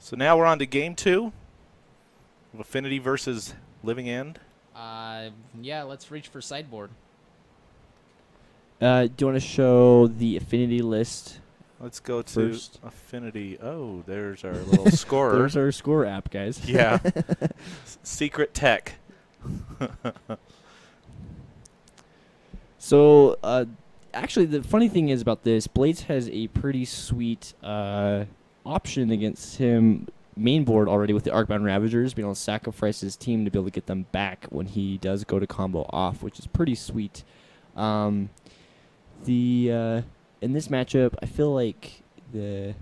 So now we're on to game 2 of Affinity versus Living End. Yeah, let's reach for sideboard. Do you want to show the Affinity list? Let's go to First. Affinity. Oh, there's our little scorer. There's our score app, guys. Yeah. Secret tech. So, actually, the funny thing is about this, Blades has a pretty sweet option against him main board already with the Arcbound Ravagers, being able to sacrifice his team to be able to get them back when he does go to combo off, which is pretty sweet. In this matchup, I feel like do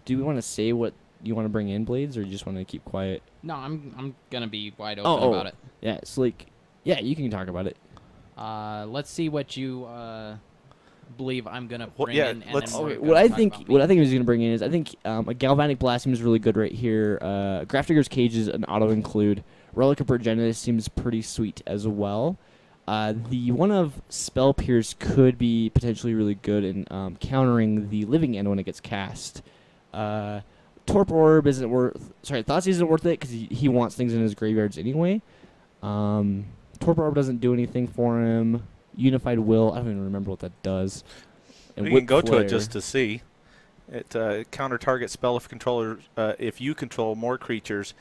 we want to say what you want to bring in, Blades, or you just want to keep quiet? No, I'm gonna be wide open about it. Yeah, it's like, yeah, you can talk about it. Let's see what you believe I'm gonna bring in. And let's. then we're Okay, gonna what I talk think about what I me. think he's gonna bring in is a Galvanic Blast seems really good right here. Grafdigger's Cage is an auto include. Relic of Progenitus seems pretty sweet as well. The one of Spell Pierce could be potentially really good in countering the Living End when it gets cast. Torp Orb isn't worth. Sorry, Thoughtseize isn't worth it because he wants things in his graveyards anyway. Torp Orb doesn't do anything for him. Unified Will, I don't even remember what that does. And We can Whip go to Flare. it just to see. It counter target spell if controller if you control more creatures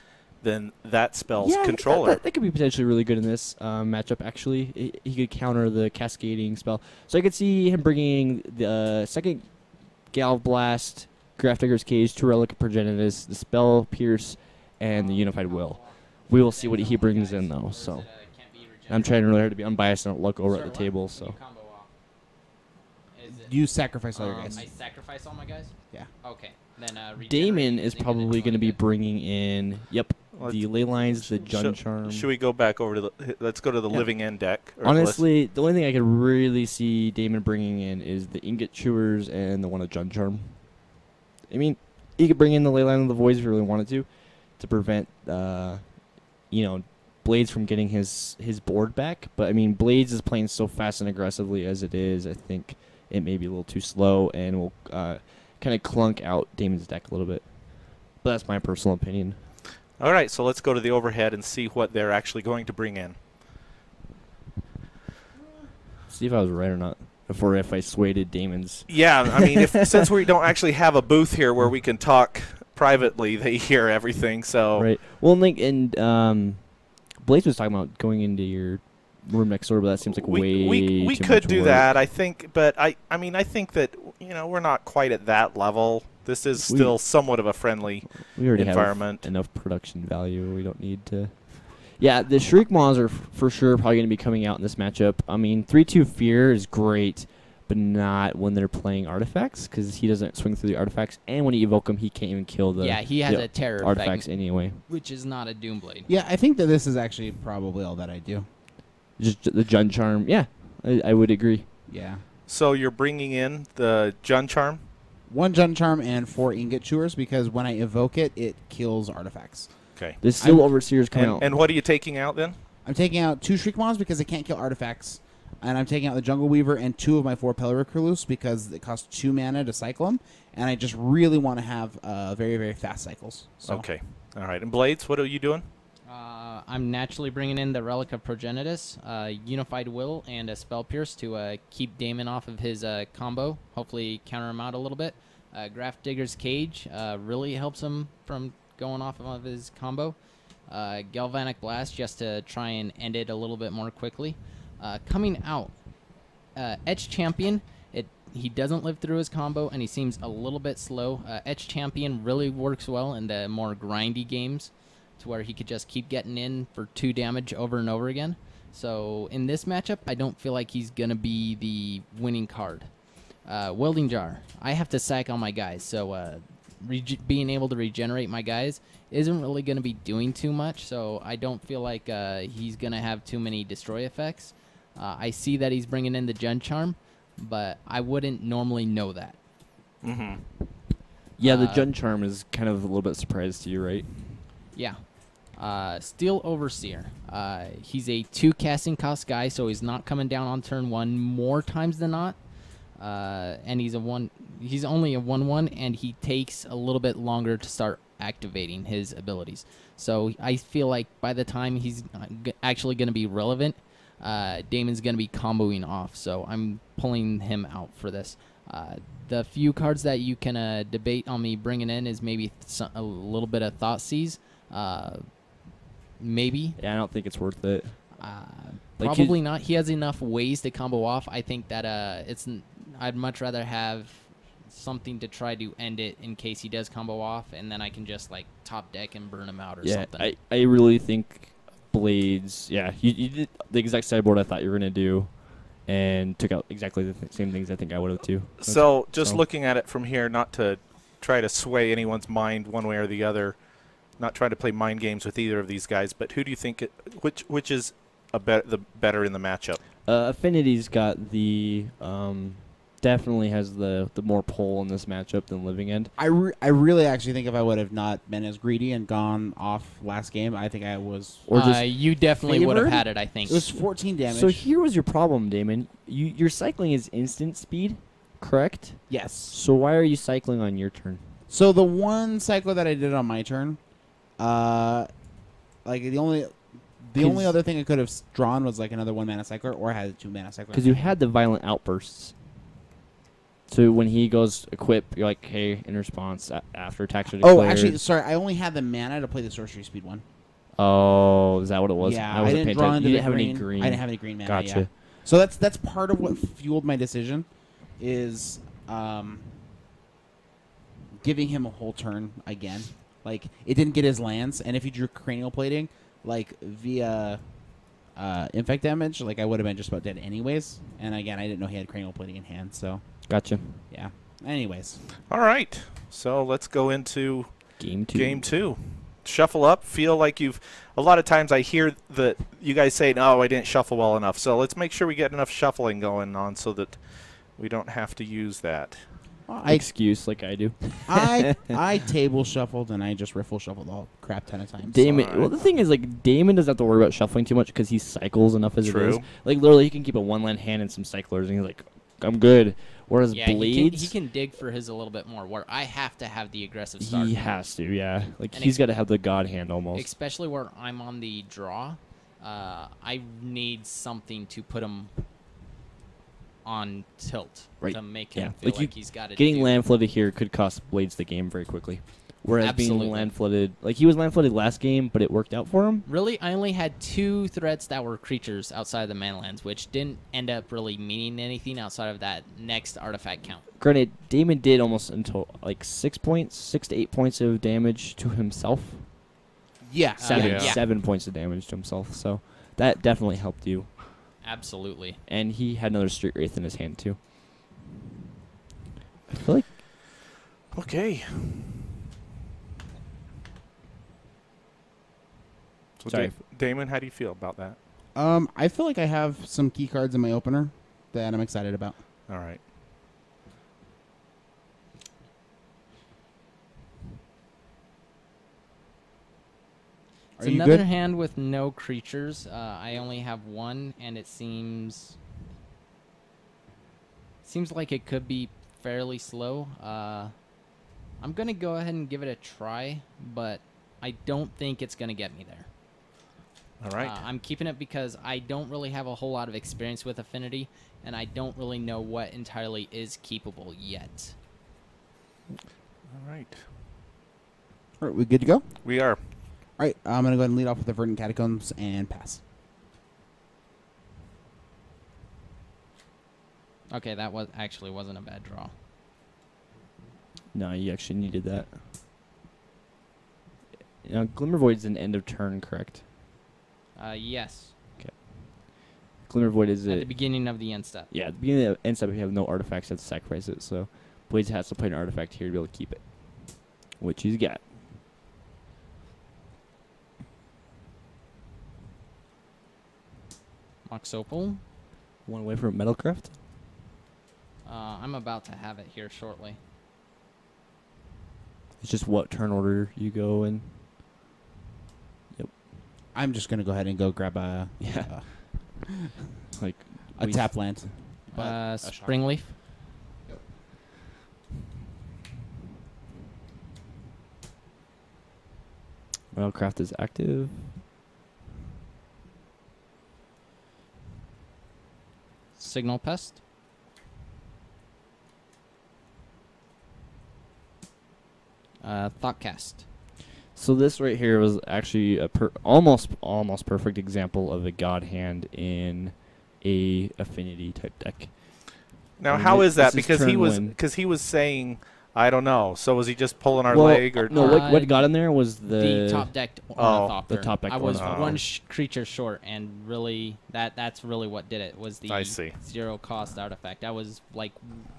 than that spell's controller. That could be potentially really good in this matchup, actually. He could counter the Cascading spell. So I could see him bringing the second Galv Blast, Grafdigger's Cage, 2 Relic of Progenitus, the Spell Pierce, and the Unified Will. We will see what he brings in, though. So I'm trying really hard to be unbiased and not look over at the table. So You sacrifice all your guys. I sacrifice all my guys. Yeah. Okay. Then Damon is probably going to be bringing in, the Ley Lines, the Jun Charm. Should we go back over to the? Let's go to the Living End deck. or Honestly, the only thing I could really see Damon bringing in is the Ingot Chewers and the one of Jun Charm. I mean, he could bring in the Leyline of the Voids if he really wanted to prevent, Blades from getting his board back. But, I mean, Blades is playing so fast and aggressively as it is. I think it may be a little too slow and will kind of clunk out Damon's deck a little bit. But that's my personal opinion. All right, so let's go to the overhead and see what they're actually going to bring in. See if I was right or not. Before if I swayed Damon's. Yeah, I mean, since we don't actually have a booth here where we can talk privately, they hear everything. So Right. Well, and Blaze was talking about going into your room next door, but that seems like we too could much do work. that, I think. But I mean, I think that we're not quite at that level. This is still somewhat of a friendly We already environment. have enough production value. We don't need to. Yeah, the Shriek Maws are for sure probably going to be coming out in this matchup. I mean, 3/2 Fear is great, but not when they're playing artifacts because he doesn't swing through the artifacts, and when you evoke him, he can't even kill the he has a terror artifacts effect, anyway. which is not a Doomblade. Yeah, I think that this is actually probably all that I do. Just the Jun Charm. Yeah, I would agree. Yeah. So you're bringing in the Jun Charm? 1 Jun Charm and 4 Ingot Chewers because when I evoke it, it kills artifacts. Okay. The Steel Overseer's coming out. And what are you taking out then? I'm taking out 2 Shriek Maws because it can't kill artifacts. And I'm taking out the Jungle Weaver and 2 of my 4 Peloricurlus because it costs 2 mana to cycle them. And I just really want to have very, very fast cycles. So. Okay. All right. And Blades, what are you doing? I'm naturally bringing in the Relic of Progenitus, Unified Will, and a Spell Pierce to keep Daemon off of his combo. Hopefully counter him out a little bit. Grafdigger's Cage really helps him from going off of his combo. Galvanic Blast just to try and end it a little bit more quickly. Coming out, Etch Champion. He doesn't live through his combo, and he seems a little bit slow. Etch Champion really works well in the more grindy games, to where he could just keep getting in for 2 damage over and over again. So in this matchup, I don't feel like he's going to be the winning card. Welding Jar. I have to sack all my guys, so being able to regenerate my guys isn't really going to be doing too much, so I don't feel like he's going to have too many destroy effects. I see that he's bringing in the Jun Charm, but I wouldn't normally know that. Mm-hmm. Yeah, the Jun Charm is kind of a little bit surprise to you, right? Yeah. Steel Overseer. He's a 2 casting cost guy, so he's not coming down on turn 1 more times than not. And he's only a 1/1, and he takes a little bit longer to start activating his abilities. So I feel like by the time he's actually going to be relevant, Daemon's going to be comboing off. So I'm pulling him out for this. The few cards that you can debate on me bringing in is maybe a little bit of Thoughtseize. Maybe. Yeah, I don't think it's worth it. Probably not. He has enough ways to combo off. I think that I'd much rather have something to try to end it in case he does combo off, and then I can just like top deck and burn him out or something. I really think Blades. Yeah, you did the exact sideboard I thought you were gonna do, and took out exactly the same things I think I would have too. So just looking at it from here, not to try to sway anyone's mind one way or the other, not trying to play mind games with either of these guys, but who do you think which is the better in the matchup? Affinity's got the definitely has the more pull in this matchup than Living End. I really actually think if I would have not been as greedy and gone off last game, I think I was. Or just you definitely would have favored? had it, I think. It was 14 damage. So here was your problem, Damon. Your cycling is instant speed, correct? yes. So why are you cycling on your turn? So the one cycle that I did on my turn, like the only other thing I could have drawn was like another 1 mana cycler, or I had a 2 mana cycler. Because you had the violent outbursts. So when he goes equip, you're like, hey, in response, after attacks are declared. Oh, actually, sorry, I only had the mana to play the sorcery speed one. Oh, is that what it was? Yeah, I I wasn't didn't paying draw attention. into You the didn't have green. any green. I didn't have any green mana. Gotcha. Yeah. So that's part of what fueled my decision, is giving him a whole turn again. Like, it didn't get his lands, and if he drew cranial plating, like via infect damage, like I would have been just about dead anyways. And again, I didn't know he had cranial plating in hand, so Gotcha. yeah. Anyways, All right, so let's go into Game 2. Game 2. Shuffle up. Feel like you've. A lot of times I hear that you guys say, "No, I didn't shuffle well enough." So let's make sure we get enough shuffling going on so that we don't have to use that. Excuse like I do. I table shuffled and I just riffle shuffled all crap ton of times. Damon. Alright. Well, the thing is, like, Damon doesn't have to worry about shuffling too much because he cycles enough as True. it is. Like, literally, he can keep a 1-land hand and some cyclers, and he's like, I'm good. Whereas Yeah, Blades, he can dig for his a little bit more, where I have to have the aggressive start. he has to, yeah. Like, And he's got to have the god hand almost. Especially where I'm on the draw. I need something to put him on tilt Right. to make him Yeah. feel Like like he's got to Getting land flooded here could cost Blades the game very quickly. Whereas Absolutely. being land flooded, like, he was land flooded last game, but it worked out for him. Really, I only had 2 threats that were creatures outside of the mana lands, which didn't end up really meaning anything outside of that next artifact count. Granted, Damon did almost until like 6 to 8 points of damage to himself. Yeah. Yeah. 7 points of damage to himself. So that definitely helped you. Absolutely. And he had another Street Wraith in his hand too. I feel like Okay. So Sorry. Damon, how do you feel about that? I feel like I have some key cards in my opener that I'm excited about. All right. It's Are you another good? hand with no creatures. I only have 1, and it seems like it could be fairly slow. I'm going to go ahead and give it a try, but I don't think it's going to get me there. All right. I'm keeping it because I don't really have a whole lot of experience with Affinity, and I don't really know what entirely is keepable yet. All right. All right, we good to go? All We are. right, I'm going to go ahead and lead off with the Verdant Catacombs and pass. Okay, that wasn't a bad draw. no, you actually needed that. Glimmer Void's an end of turn, correct? Yes, Glimmer Void is at the it? beginning of the end step. Yeah, at the beginning of the end step, if you have no artifacts, you have to sacrifice it. So Blades has to play an artifact here to be able to keep it, which he's got. Mox Opal. One away from Metalcraft. I'm about to have it here shortly. It's just what turn order you go in. I'm just going to go ahead and go grab a Yeah. Like a we- tap land. But a shock. Springleaf. Metalcraft is active. Signal Pest. Thoughtcast. So this right here was actually a almost perfect example of a God Hand in a Affinity type deck. Now, And how is that? this is Because turn one. because he was saying, I don't know. So was he just pulling our Well, leg or no? What got in there was The top decked Oh, Ornithopter. the top decked I was Ornithopter. one creature short, and really, that's really what did it. Was the I see. 0 cost artifact. I was like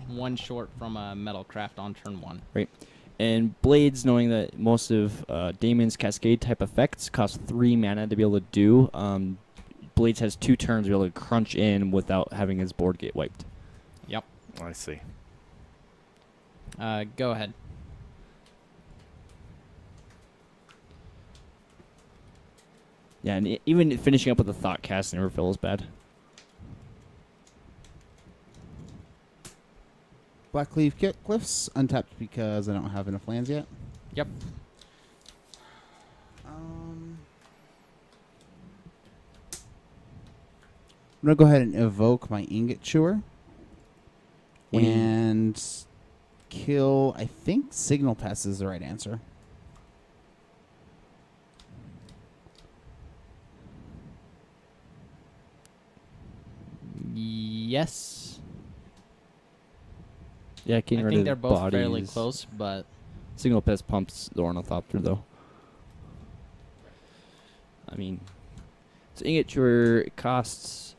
one short from a Metalcraft on turn 1. And Blades, knowing that most of Daemon's Cascade type effects cost 3 mana to be able to do, Blades has 2 turns to be able to crunch in without having his board get wiped. Yep. I see. Go ahead. Yeah, and even finishing up with a Thoughtcast never feels bad. Blackleaf Cliffs untapped because I don't have enough lands yet. Yep. I'm gonna go ahead and evoke my Ingot Chewer What do you- and kill. I think Signal Pest is the right answer. Yes. Yeah, I getting rid think of they're both fairly bodies. close, but Signal Pest pumps the Ornithopter, though. I mean, so Ingot Chewer, it costs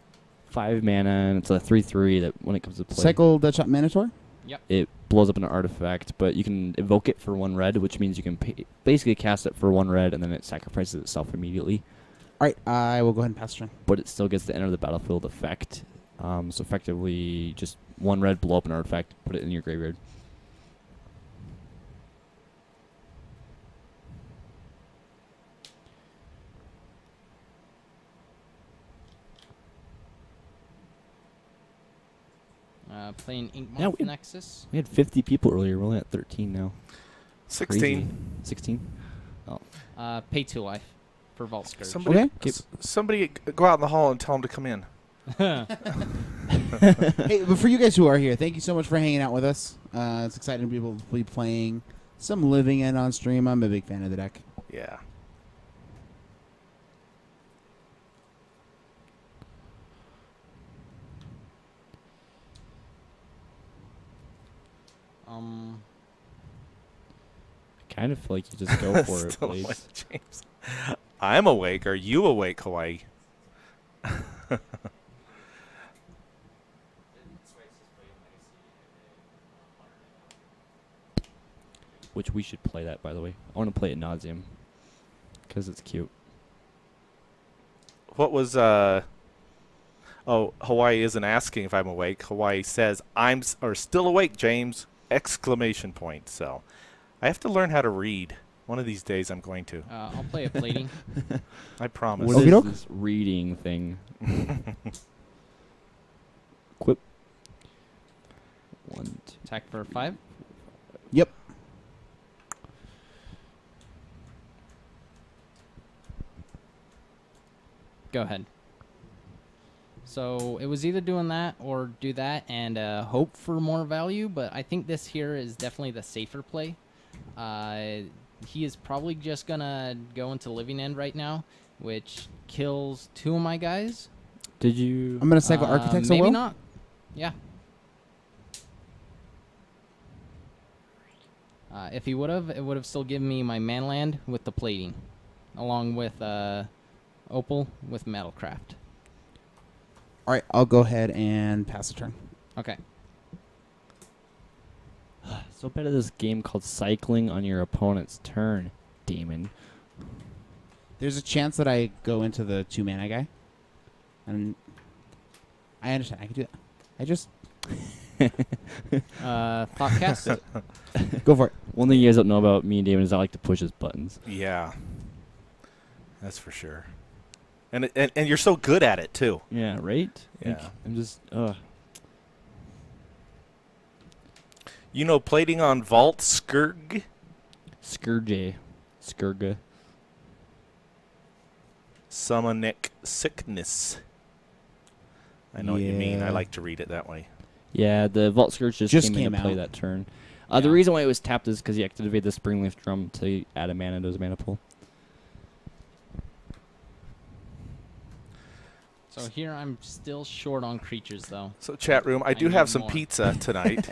5 mana, and it's a 3/3 that when it comes to play, Cycle Deadshot Minotaur. it blows up an artifact, but you can evoke it for 1 red, which means you can basically cast it for 1 red, and then it sacrifices itself immediately. All right, I will go ahead and pass turn. But it still gets the enter the battlefield effect. So effectively, just 1 red, blow up an artifact, put it in your graveyard. playing Ink Yeah, Moth we- Nexus. We had 50 people earlier. We're only at 13 now. 16. 16? Pay 2 life for Vault Scourge. Somebody, Okay. somebody go out in the hall and tell him to come in. Hey, but for you guys who are here, thank you so much for hanging out with us. It's exciting to be able to be playing some Living End on stream. I'm a big fan of the deck. Yeah. I kind of feel like you just go for it, Still please. awake, James. I'm awake. Are you awake, Hawaii? Which we should play that, by the way. I want to play it nauseum because it's cute. What was Oh, Hawaii isn't asking if I'm awake. Hawaii says I'm still awake, James! Exclamation point. So, I have to learn how to read. One of these days, I'm going to. I'll play a plating. I promise. What is Okey-doke. this reading thing? Quip. 1, 2. Attack for 5. Yep. Go ahead. So it was either doing that or do that and hope for more value, but I think this here is definitely the safer play. He is probably just going to go into Living End right now, which kills 2 of my guys. Did you? I'm going to cycle Architects. Maybe Will. not. Yeah. If he would have, it would have still given me my Manland with the plating, along with Opal with Metalcraft. All right, I'll go ahead and pass the turn. Okay. So bad at this game called cycling on your opponent's turn, Daemon. There's a chance that I go into the 2 mana guy. And I understand. I can do that. I just Thoughtcast. go for it. One thing you guys don't know about me and Daemon is I like to push his buttons. Yeah. That's for sure. And you're so good at it, too. Yeah, right? Like, Yeah. I'm just, You know, plating on Vault Scourge? Scourge. Scourge. Summonic Sickness. I know what you mean. I Yeah. like to read it that way. Yeah, the Vault Scourge just came came into play out. that turn. Yeah. The reason why it was tapped is because he activated the Springleaf Drum to add a mana to his mana pool. So here I'm still short on creatures, though. So chat room, I do need have some more. pizza tonight.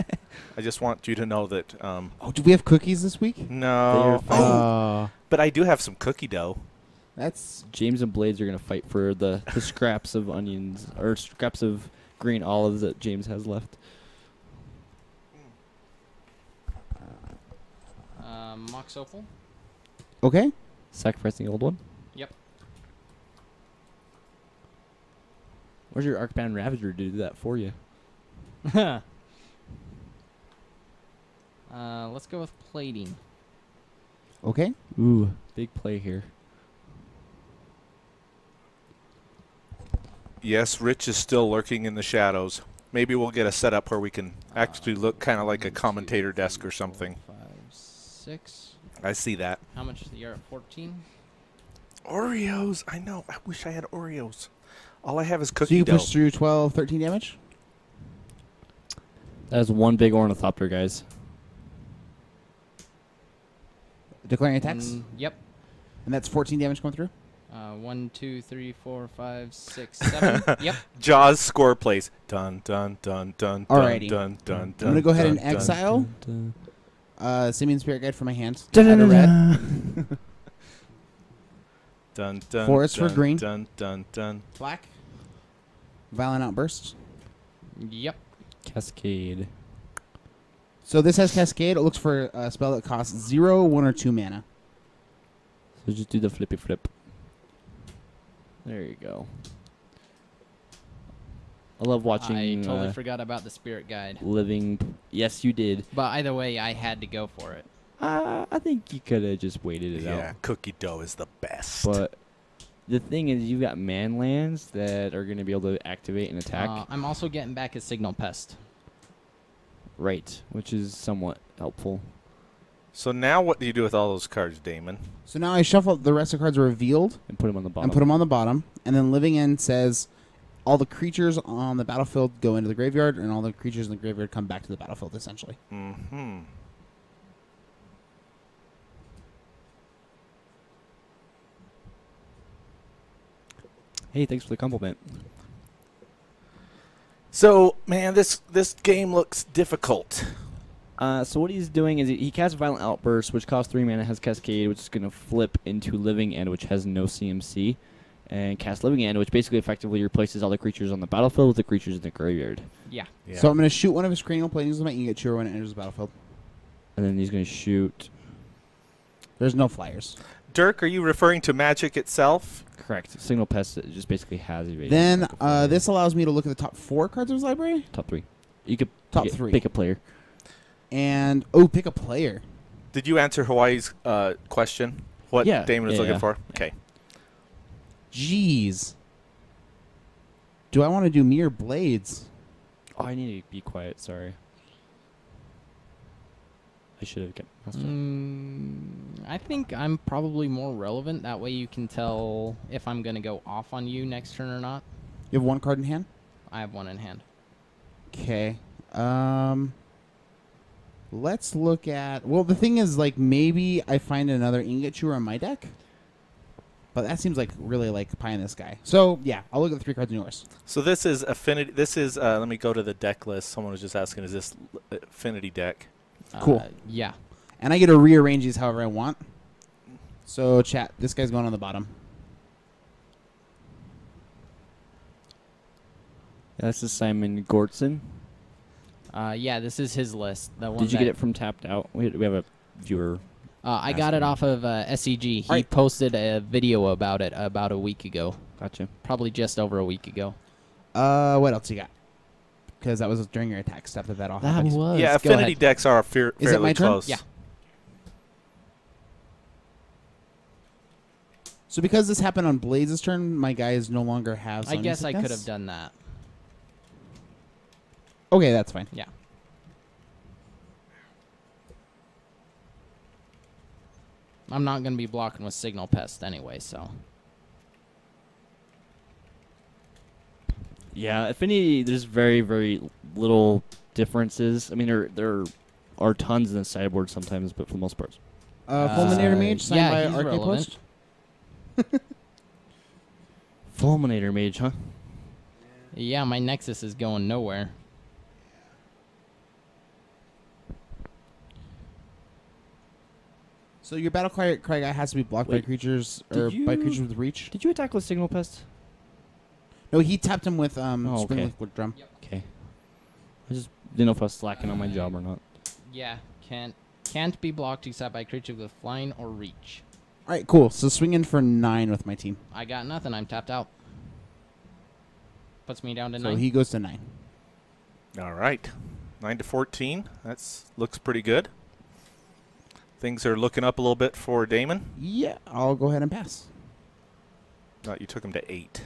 I just want you to know that. Oh, do we have cookies this week? No. They are Oh, but I do have some cookie dough. That's James and Blades are going to fight for the scraps of onions, or scraps of green olives that James has left. Mox Opal. okay. Sacrificing the old one? Yep. Where's your Arcbound Ravager to do that for you? Let's go with plating. Okay. Ooh, big play here. Yes, Rich is still lurking in the shadows. Maybe we'll get a setup where we can actually look kind of like a 1, 2, commentator 3, desk or 4, something. 5, 6. I see that. How much? You're at 14. Oreos. I know. I wish I had Oreos. All I have is So cookie you dough. push through 12, 13 damage? That is one big Ornithopter, guys. Declaring attacks? Yep. And that's 14 damage going through? 1, 2, 3, 4, 5, 6, 7. Yep. Jaws score plays. Dun dun dun dun Alrighty. dun dun dun. I'm going to go ahead and dun, dun. exile Simian Spirit Guide from my hand. Dun, Add a dun, red. dun. Dun dun. Forest for dun, green. Dun dun dun. Black. Violent Outburst. Yep. Cascade. So this has Cascade. It looks for a spell that costs 0, 1, or 2 mana. So just do the flippy flip. There you go. I love watching I totally forgot about the spirit guide. living. Yes, you did. But either way, I had to go for it. I think you could have just waited it Yeah, out. cookie dough is the best. But the thing is, you've got man lands that are going to be able to activate and attack. I'm also getting back a Signal Pest. Right, which is somewhat helpful. So now what do you do with all those cards, Daemon? So now I shuffle the rest of the cards are revealed And put them on the bottom. and put them on the bottom. And then Living End says all the creatures on the battlefield go into the graveyard, and all the creatures in the graveyard come back to the battlefield, essentially. Mm-hmm. Hey, thanks for the compliment. So, man, this game looks difficult. So what he's doing is he casts Violent Outburst, which costs 3 mana, has Cascade, which is going to flip into Living End, which has no CMC, and cast Living End, which basically effectively replaces all the creatures on the battlefield with the creatures in the graveyard. Yeah. Yeah. So I'm going to shoot one of his cranial platings with my Ingot Chewer when it enters the battlefield. And then he's going to shoot. There's no flyers. Dirk, are you referring to Magic itself? Correct. Signal Pest just basically has evasion. Then before this allows me to look at the top 4 cards of his library. top 3. You could Top pick 3. Pick a player. And, pick a player. Did you answer Hawaii's question? What Yeah. Damon was Yeah, looking yeah. for? Okay. Jeez. Do I want to do me or Blades? Oh, I need to be quiet. Sorry. I should have kept. I think I'm probably more relevant. That way you can tell if I'm going to go off on you next turn or not. You have 1 card in hand? I have one in hand. Okay. Let's look at... Well, the thing is, like, maybe I find another Ingot Chewer on my deck. But that seems like really, like, pie in the sky. So, yeah, I'll look at the 3 cards in yours. So this is Affinity. This is, let me go to the deck list. Someone was just asking, is this Affinity deck? Cool. Yeah. And I get to rearrange these however I want. So, chat, this guy's going on the bottom. This is Simon Gortson. Yeah, this is his list. The one Did you that, get it from Tapped Out? We have a viewer. I got it off of SEG. He Alright. posted a video about it about a week ago. Gotcha. Probably just over a week ago. What else you got? Because that was during your attack step that all happened. was. Yeah, Go Affinity ahead. decks are Is it fairly my turn? close. Yeah. So because this happened on Blades' turn, my guys no longer have I Summoning guess I could Sickness? have done that. Okay, that's fine. Yeah. I'm not going to be blocking with Signal Pest anyway, so. Yeah, Affinity, there's very, very little differences. I mean, there are tons in the sideboard sometimes, but for the most part. Fulminator Mage, signed yeah, by he's Arcade relevant. Post. Fulminator Mage, huh? Yeah, my Nexus is going nowhere. So your battle cry guy has to be blocked by Wait, creatures did or by you- creatures with reach. Did you attack with Signal Pest? No, he tapped him with Spring okay. Liquid Drum. Okay. I just didn't know if I was slacking on my job or not. Yeah, can't be blocked except by creatures with flying or reach. All right, cool. So swing in for 9 with my team. I got nothing. I'm tapped out. Puts me down to So 9. he goes to 9. All right. 9 to 14. That's looks pretty good. Things are looking up a little bit for Daemon. Yeah, I'll go ahead and pass. No, you took him to 8.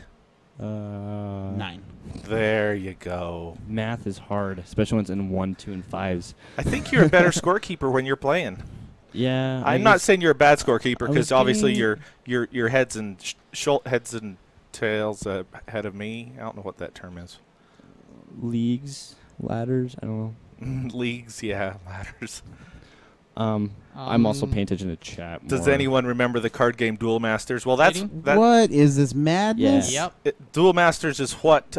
9. There you go. Math is hard, especially when it's in 1, 2, and 5s. I think you're a better scorekeeper when you're playing. Yeah. I'm not saying you're a bad scorekeeper I because was obviously getting- you're heads and heads and tails ahead of me. I don't know what that term is. leagues, ladders. I don't know. Leagues, yeah, ladders. I'm also paying attention to chat. Does more. anyone remember the card game Duel Masters? Well, that's Rating? that. What is this madness? Yep. Duel Masters is what.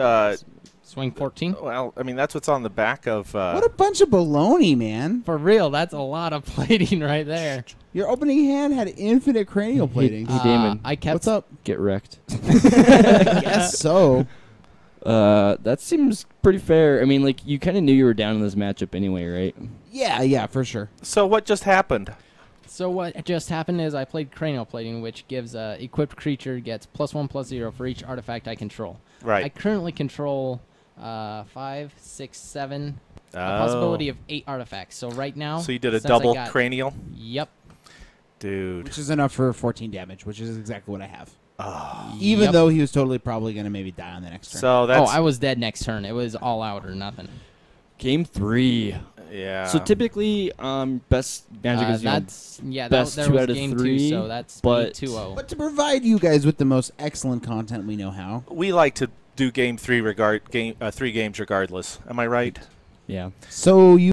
Swing 14. Well, I mean that's what's on the back of. What a bunch of baloney, man. For real, that's a lot of plating right there. Your opening hand had infinite cranial plating. Hey, Daemon. I kept. What's up? Get wrecked. Yes, so. That seems pretty fair. I mean, like, you kind of knew you were down in this matchup anyway, right? Yeah, for sure. So what just happened? So what just happened is I played cranial plating, which gives equipped creature gets +1/+0 for each artifact I control. Right. I currently control 5, 6, 7, a Oh. possibility of 8 artifacts. So right now. So you did a since I double got- cranial, Yep. dude. Which is enough for 14 damage, which is exactly what I have. Oh. Even Yep. though he was totally probably going to maybe die on the next turn. So that's I was dead next turn. It was all out or nothing. Game 3. yeah. So typically, best Magic is, you know, That's best there 2 was out of game 3, 2, so that's but- 2-0. But to provide you guys with the most excellent content we know how. we like to do game 3 3 games regardless. Am I right? yeah. So you